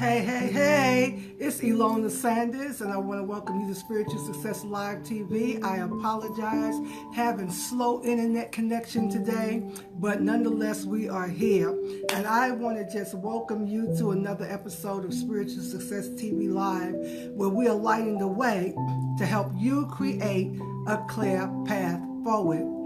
Hey, it's Ilona Sanders, and I want to welcome you to Spiritual Success Live TV. I apologize having slow internet connection today, but nonetheless, we are here. And I want to just welcome you to another episode of Spiritual Success TV Live, where we are lighting the way to help you create a clear path forward.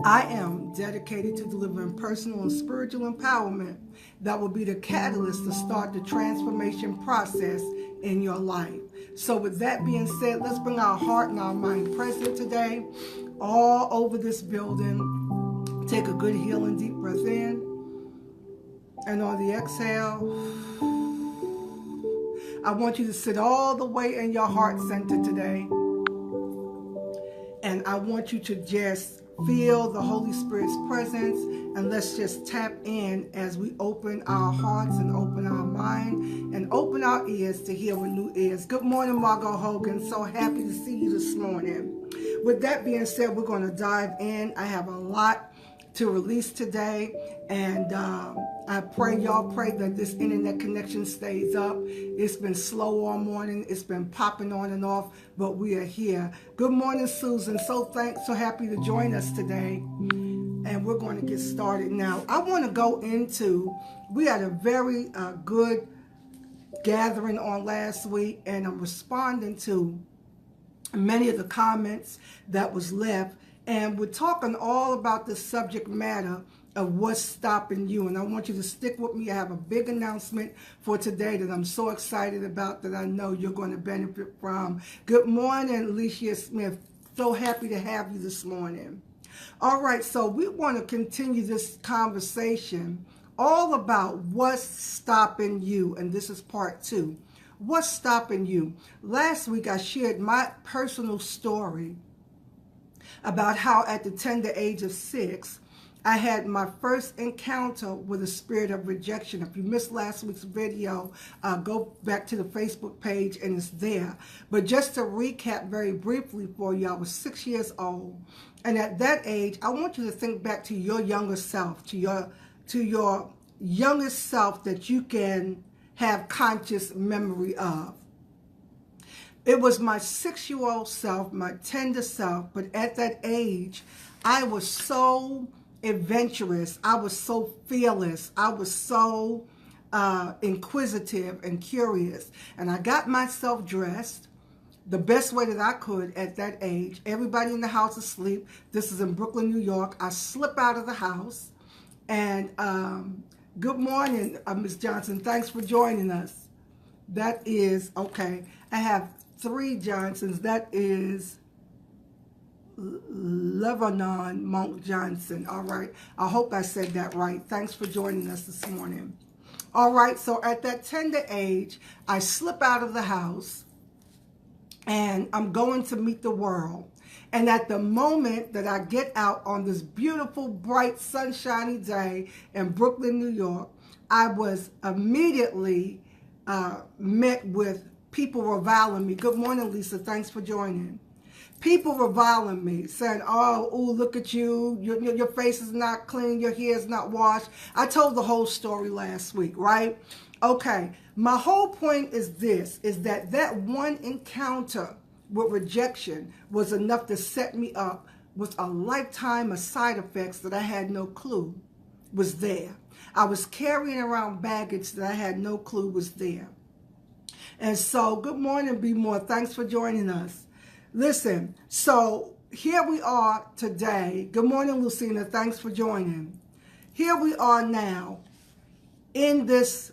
I am dedicated to delivering personal and spiritual empowerment that will be the catalyst to start the transformation process in your life. So with that being said, let's bring our heart and our mind present today, all over this building. Take a good healing deep breath in, and on the exhale, I want you to sit all the way in your heart center today, and I want you to just feel the Holy Spirit's presence, and let's just tap in as we open our hearts and open our mind and open our ears to hear with new ears. Good morning, Margot Hogan. So happy to see you this morning. With that being said, we're going to dive in. I have a lot to release today, and I pray y'all pray that this internet connection stays up. It's been slow all morning. It's been popping on and off, but we are here. Good morning, Susan. So happy to join us today, and we're going to get started now. I want to go into, we had a very good gathering on last week, and I'm responding to many of the comments that was left. And we're talking all about the subject matter of what's stopping you. And I want you to stick with me. I have a big announcement for today that I'm so excited about, that I know you're going to benefit from. Good morning, Alicia Smith. So happy to have you this morning. All right, so we want to continue this conversation all about what's stopping you. And this is part 2. What's stopping you? Last week I shared my personal story about how at the tender age of 6, I had my first encounter with the spirit of rejection. If you missed last week's video, go back to the Facebook page and it's there. But just to recap very briefly for you, I was 6 years old. And at that age, I want you to think back to your younger self, to your youngest self that you can have conscious memory of. It was my 6-year-old self, my tender self, but at that age, I was so adventurous. I was so fearless. I was so inquisitive and curious. And I got myself dressed the best way that I could at that age. Everybody in the house is asleep. This is in Brooklyn, New York. I slip out of the house. And good morning, Ms. Johnson. Thanks for joining us. That is, okay, I have 3 Johnsons. That is Lebanon Monk Johnson. All right. I hope I said that right. Thanks for joining us this morning. All right. So at that tender age, I slip out of the house and I'm going to meet the world. And at the moment that I get out on this beautiful, bright, sunshiny day in Brooklyn, New York, I was immediately met with people reviling me. Good morning, Lisa. Thanks for joining. People reviling me, saying, oh, ooh, look at you. Your face is not clean. Your hair is not washed. I told the whole story last week, right? Okay. My whole point is this, is that one encounter with rejection was enough to set me up with a lifetime of side effects that I had no clue was there. I was carrying around baggage that I had no clue was there. And so, good morning, Be More. Thanks for joining us. Listen, so here we are today. Good morning, Lucina. Thanks for joining. Here we are now in this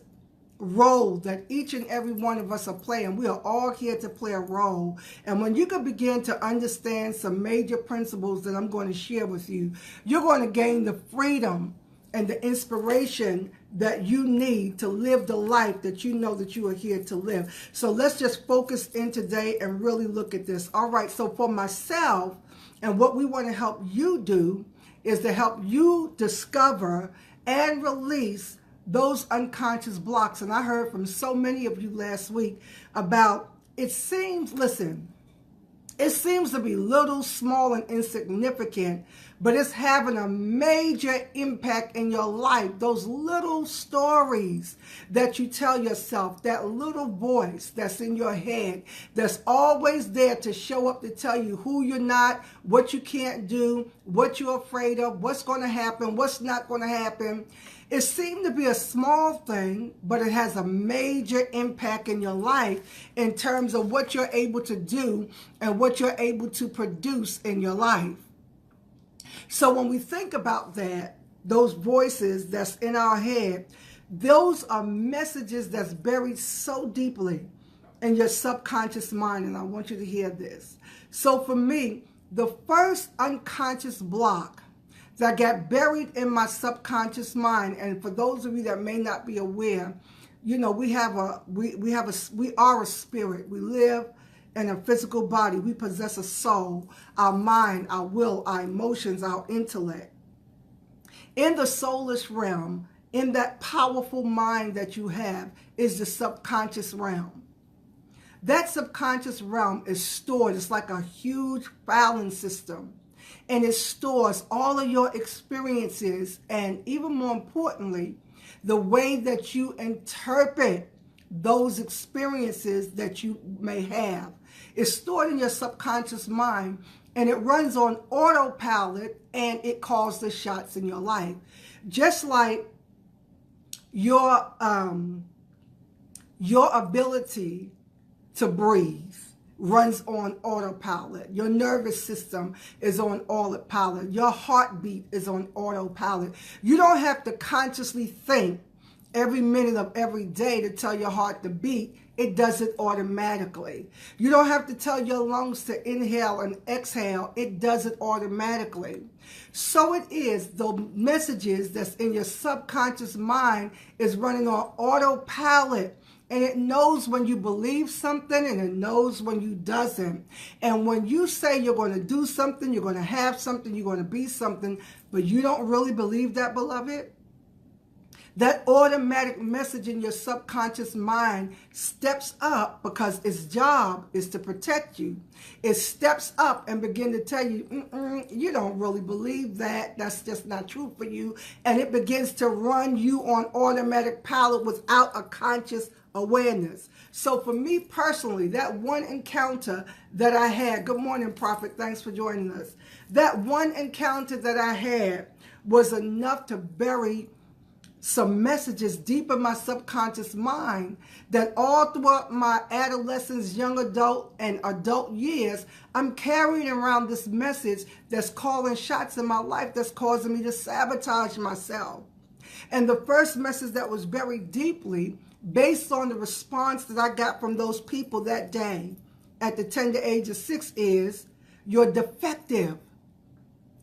role that each and every one of us are playing. We are all here to play a role. And when you can begin to understand some major principles that I'm going to share with you, you're going to gain the freedom and the inspiration that you need to live the life that you know that you are here to live. So let's just focus in today and really look at this. All right, so for myself, and what we want to help you do is to help you discover and release those unconscious blocks. And I heard from so many of you last week about, it seems to be little, small, and insignificant, but it's having a major impact in your life. Those little stories that you tell yourself, that little voice that's in your head, that's always there to show up to tell you who you're not, what you can't do, what you're afraid of, what's going to happen, what's not going to happen. It seemed to be a small thing, but it has a major impact in your life in terms of what you're able to do and what you're able to produce in your life. So when we think about that, those voices that's in our head, those are messages that's buried so deeply in your subconscious mind, and I want you to hear this. So for me, the first unconscious block that got buried in my subconscious mind, and for those of you that may not be aware, you know, we are a spirit. We live in a physical body. We possess a soul, our mind, our will, our emotions, our intellect. In the soulless realm, in that powerful mind that you have, is the subconscious realm. That subconscious realm is stored. It's like a huge filing system. And it stores all of your experiences, and even more importantly, the way that you interpret those experiences that you may have. It's stored in your subconscious mind, and it runs on autopilot, and it calls the shots in your life. Just like your ability to breathe runs on autopilot. Your nervous system is on autopilot. Your heartbeat is on autopilot. You don't have to consciously think every minute of every day to tell your heart to beat. It does it automatically. You don't have to tell your lungs to inhale and exhale. It does it automatically. So it is the messages that's in your subconscious mind is running on autopilot. And it knows when you believe something, and it knows when you doesn't. And when you say you're going to do something, you're going to have something, you're going to be something, but you don't really believe that, beloved, that automatic message in your subconscious mind steps up because its job is to protect you. It steps up and begin to tell you, you don't really believe that. That's just not true for you. And it begins to run you on automatic pilot without a conscious awareness. So for me personally, that one encounter that I had, good morning, Prophet, thanks for joining us. That one encounter that I had was enough to bury some messages deep in my subconscious mind that all throughout my adolescence, young adult, and adult years, I'm carrying around this message that's calling shots in my life, that's causing me to sabotage myself. And the first message that was buried deeply, based on the response that I got from those people that day at the tender age of 6, is, you're defective.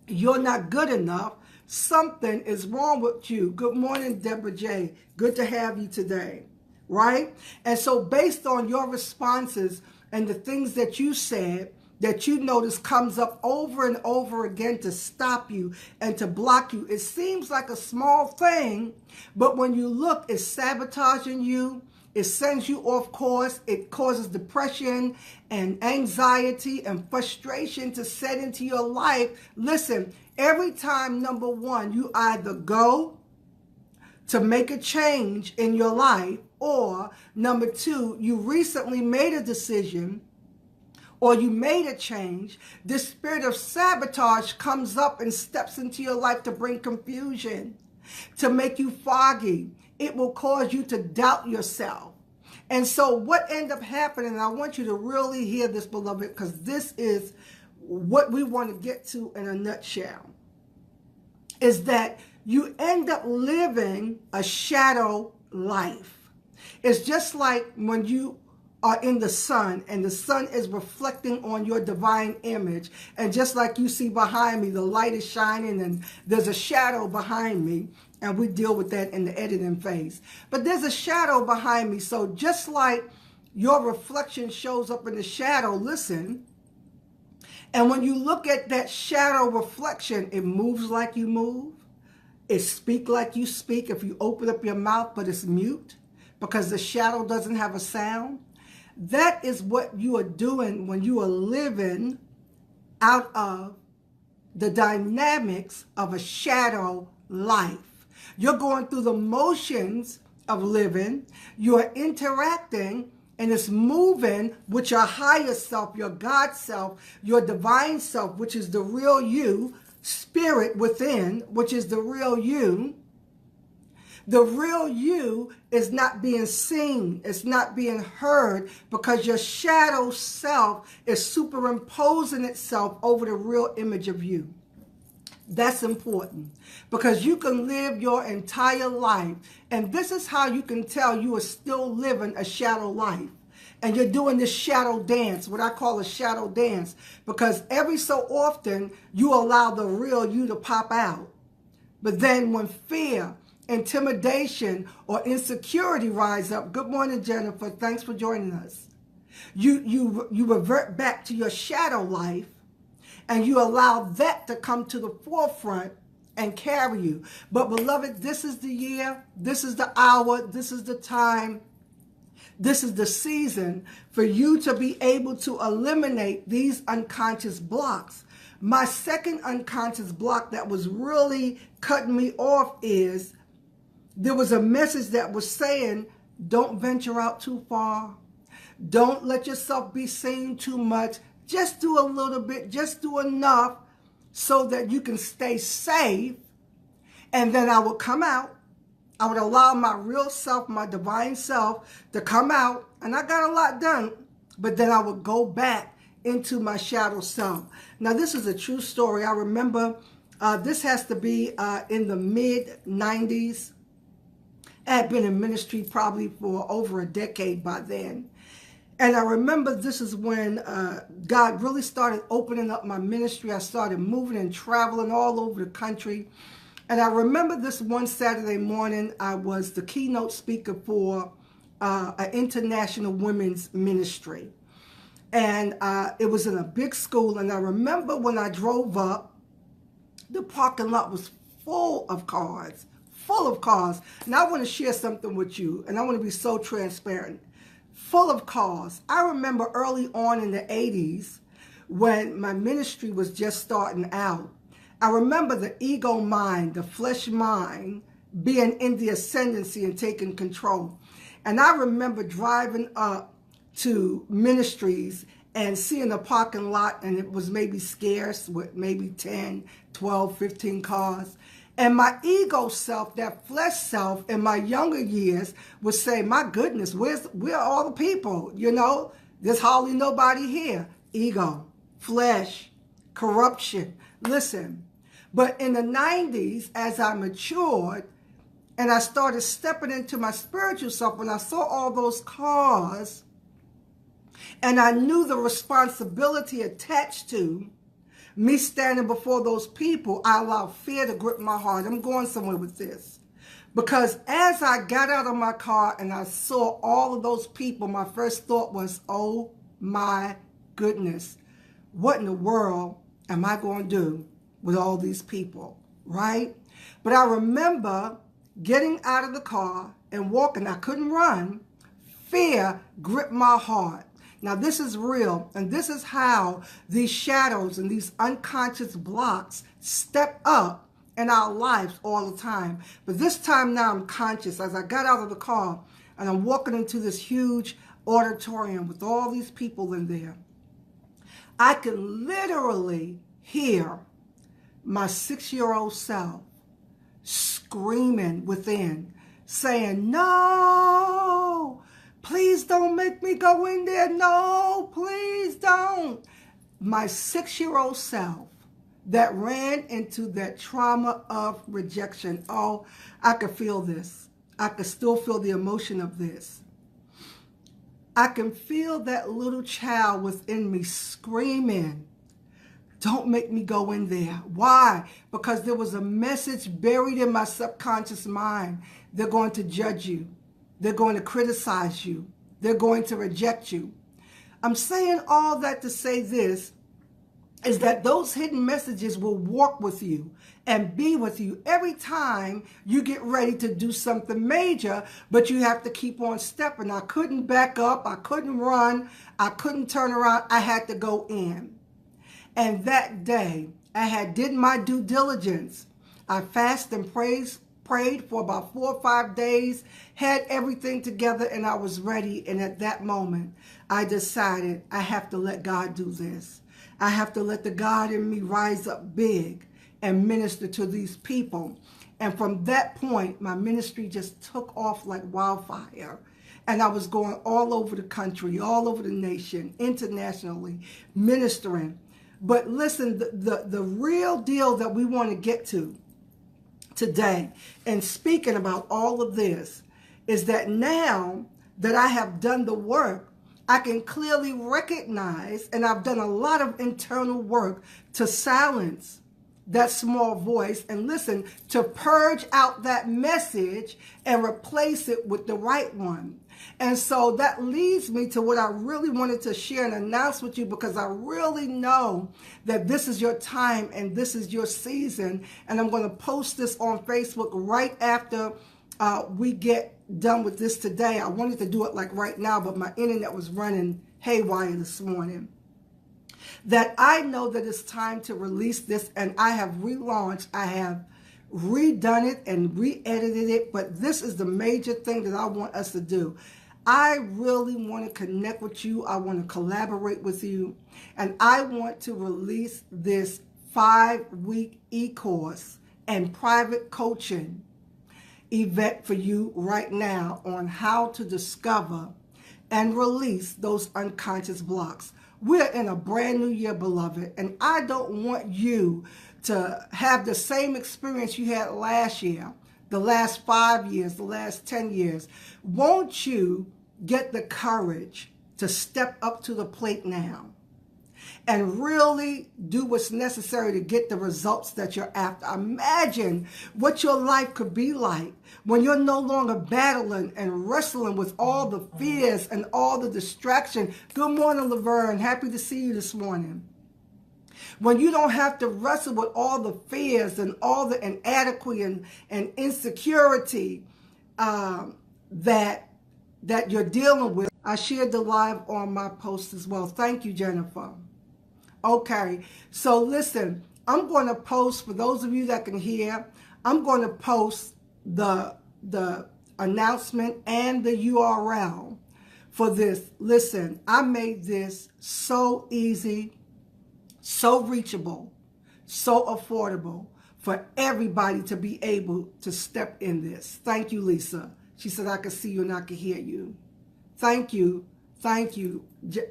You're not good enough. Something is wrong with you. Good morning, Deborah J. Good to have you today, right? And so based on your responses and the things that you said, that you notice comes up over and over again to stop you and to block you. It seems like a small thing, but when you look, it's sabotaging you. It sends you off course. It causes depression and anxiety and frustration to set into your life. Listen, every time, number one, you either go to make a change in your life, or number two, you recently made a decision or you made a change, this spirit of sabotage comes up and steps into your life to bring confusion, to make you foggy. It will cause you to doubt yourself. And so what ended up happening, and I want you to really hear this, beloved, because this is what we want to get to in a nutshell, is that you end up living a shadow life. It's just like when you are in the sun and the sun is reflecting on your divine image. And just like you see behind me, the light is shining and there's a shadow behind me. And we deal with that in the editing phase. But there's a shadow behind me. So just like your reflection shows up in the shadow, listen. And when you look at that shadow reflection, it moves like you move. It speaks like you speak if you open up your mouth, but it's mute because the shadow doesn't have a sound. That is what you are doing when you are living out of the dynamics of a shadow life. You're going through the motions of living. You're interacting, and it's moving with your higher self, your God self, your divine self, which is the real you, spirit within, which is the real you. The real you is not being seen. It's not being heard because your shadow self is superimposing itself over the real image of you. That's important because you can live your entire life. And this is how you can tell you are still living a shadow life. And you're doing this shadow dance, what I call a shadow dance, because every so often you allow the real you to pop out. But then when fear, intimidation, or insecurity rise up, good morning, Jennifer, thanks for joining us. You revert back to your shadow life, and you allow that to come to the forefront and carry you. But beloved, this is the year, this is the hour, this is the time, this is the season for you to be able to eliminate these unconscious blocks. My second unconscious block that was really cutting me off is there was a message that was saying, don't venture out too far. Don't let yourself be seen too much. Just do a little bit, just do enough so that you can stay safe. And then I would come out. I would allow my real self, my divine self to come out. And I got a lot done. But then I would go back into my shadow self. Now, this is a true story. I remember this has to be in the mid-90s. I had been in ministry probably for over a decade by then. And I remember this is when God really started opening up my ministry. I started moving and traveling all over the country. And I remember this one Saturday morning, I was the keynote speaker for an international women's ministry. And it was in a big school. And I remember when I drove up, the parking lot was full of cars. And I want to share something with you, and I want to be so transparent. Full of cars. I remember early on in the 80s when my ministry was just starting out. I remember the ego mind, the flesh mind, being in the ascendancy and taking control. And I remember driving up to ministries and seeing a parking lot, and it was maybe scarce with maybe 10, 12, 15 cars. And my ego self, that flesh self in my younger years would say, my goodness, where are all the people? You know, there's hardly nobody here. Ego, flesh, corruption. Listen, but in the 90s, as I matured and I started stepping into my spiritual self, when I saw all those cars and I knew the responsibility attached to me standing before those people, I allowed fear to grip my heart. I'm going somewhere with this. Because as I got out of my car and I saw all of those people, my first thought was, oh my goodness, what in the world am I going to do with all these people, right? But I remember getting out of the car and walking. I couldn't run. Fear gripped my heart. Now, this is real, and this is how these shadows and these unconscious blocks step up in our lives all the time. But this time now I'm conscious as I got out of the car and I'm walking into this huge auditorium with all these people in there. I can literally hear my 6-year-old self screaming within, saying, no, please don't make me go in there. No, please don't. My 6-year-old self that ran into that trauma of rejection. Oh, I could feel this. I could still feel the emotion of this. I can feel that little child within me screaming, don't make me go in there. Why? Because there was a message buried in my subconscious mind. They're going to judge you. They're going to criticize you. They're going to reject you. I'm saying all that to say this, is that those hidden messages will walk with you and be with you every time you get ready to do something major, but you have to keep on stepping. I couldn't back up. I couldn't run. I couldn't turn around. I had to go in. And that day, I had did my due diligence. I fasted and prayed for about 4 or 5 days, had everything together, and I was ready. And at that moment, I decided I have to let God do this. I have to let the God in me rise up big and minister to these people. And from that point, my ministry just took off like wildfire. And I was going all over the country, all over the nation, internationally, ministering. But listen, the real deal that we want to get to today, and speaking about all of this, is that now that I have done the work, I can clearly recognize, and I've done a lot of internal work to silence that small voice and listen, to purge out that message and replace it with the right one. And so that leads me to what I really wanted to share and announce with you, because I really know that this is your time and this is your season. And I'm going to post this on Facebook right after we get done with this today. I wanted to do it like right now, but my internet was running haywire this morning. That I know that it's time to release this, and I have relaunched, I have redone it and re-edited it, but this is the major thing that I want us to do. I really want to connect with you. I want to collaborate with you, and I want to release this 5-week e-course and private coaching event for you right now on how to discover and release those unconscious blocks. We're in a brand new year, beloved, and I don't want you to have the same experience you had last year, the last 5 years, the last 10 years. Won't you get the courage to step up to the plate now and really do what's necessary to get the results that you're after? Imagine what your life could be like when you're no longer battling and wrestling with all the fears and all the distraction. Good morning, Laverne. Happy to see you this morning. When you don't have to wrestle with all the fears and all the inadequacy and insecurity that you're dealing with. I shared the live on my post as well. Thank you, Jennifer. Okay, so listen, I'm going to post, for those of you that can hear, I'm going to post the announcement and the URL for this. Listen, I made this so easy, so reachable, so affordable for everybody to be able to step in this. Thank you, Lisa. She said, I can see you and I can hear you. Thank you. Thank you,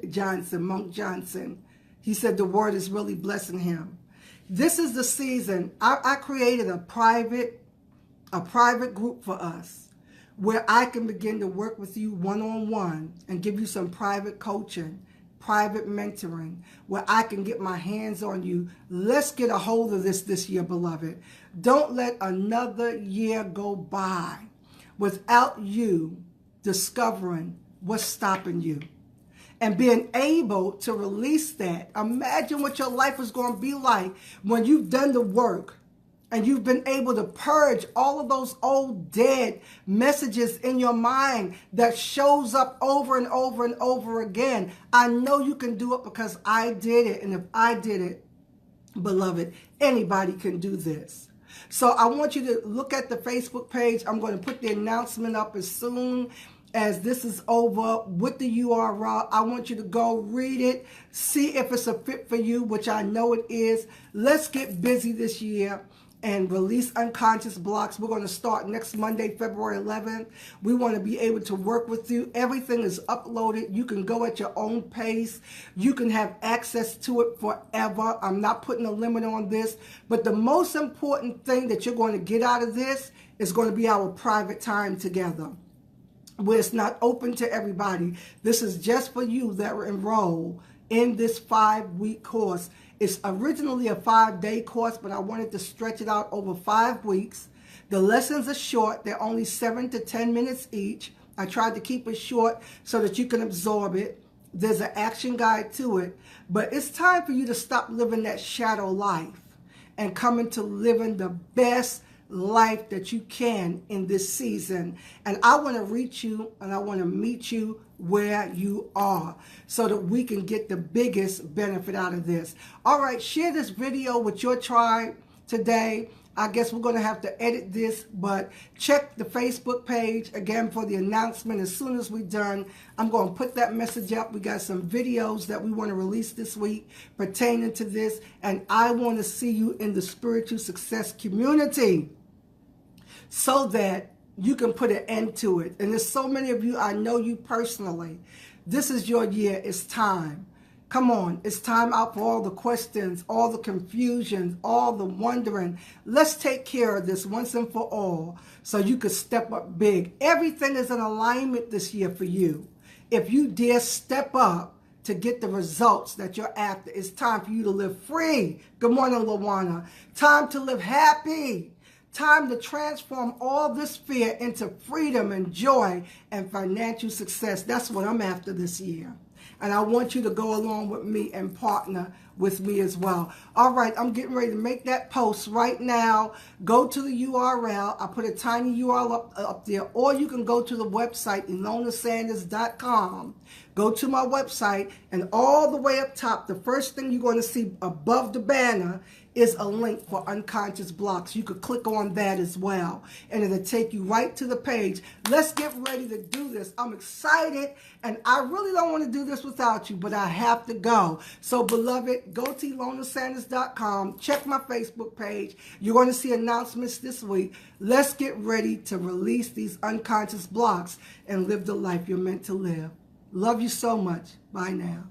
Johnson, Monk Johnson. He said the word is really blessing him. This is the season. I created a private group for us where I can begin to work with you one-on-one and give you some private coaching, private mentoring, where I can get my hands on you. Let's get a hold of this year, beloved. Don't let another year go by without you discovering what's stopping you and being able to release that. Imagine what your life is going to be like when you've done the work and you've been able to purge all of those old dead messages in your mind that shows up over and over and over again. I know you can do it because I did it. And if I did it, beloved, anybody can do this. So I want you to look at the Facebook page. I'm going to put the announcement up as soon as this is over with the URL. I want you to go read it, see if it's a fit for you, which I know it is. Let's get busy this year and release unconscious blocks. We're going to start next Monday, February 11th. We want to be able to work with you. Everything is uploaded. You can go at your own pace. You can have access to it forever. I'm not putting a limit on this, but the most important thing that you're going to get out of this is going to be our private time together, where it's not open to everybody. This is just for you that are enrolled in this 5-week course. It's originally a 5-day course, but I wanted to stretch it out over 5 weeks. The lessons are short. They're only 7 to 10 minutes each. I tried to keep it short so that you can absorb it. There's an action guide to it. But it's time for you to stop living that shadow life and come into living the best life that you can in this season. And I want to reach you and I want to meet you where you are so that we can get the biggest benefit out of this. All right, share this video with your tribe today. I guess we're going to have to edit this, but check the Facebook page again for the announcement. As soon as we're done, I'm going to put that message up. We got some videos that we want to release this week pertaining to this, and I want to see you in the spiritual success community so that you can put an end to it. And there's so many of you, I know you personally. This is your year. It's time. Come on, it's time out for all the questions, all the confusions, all the wondering. Let's take care of this once and for all so you could step up big. Everything is in alignment this year for you. If you dare step up to get the results that you're after, it's time for you to live free. Good morning, Lawana. Time to live happy. Time to transform all this fear into freedom and joy and financial success. That's what I'm after this year. And I want you to go along with me and partner with me as well. All right, I'm getting ready to make that post right now. Go to the URL. I put a tiny URL up there. Or you can go to the website, ElonasSanders.com. Go to my website, and all the way up top, the first thing you're going to see above the banner is a link for unconscious blocks. You could click on that as well, and it'll take you right to the page. Let's get ready to do this. I'm excited, and I really don't want to do this without you, but I have to go. So, beloved, go to ElonasSanders.com. Check my Facebook page. You're going to see announcements this week. Let's get ready to release these unconscious blocks and live the life you're meant to live. Love you so much. Bye now.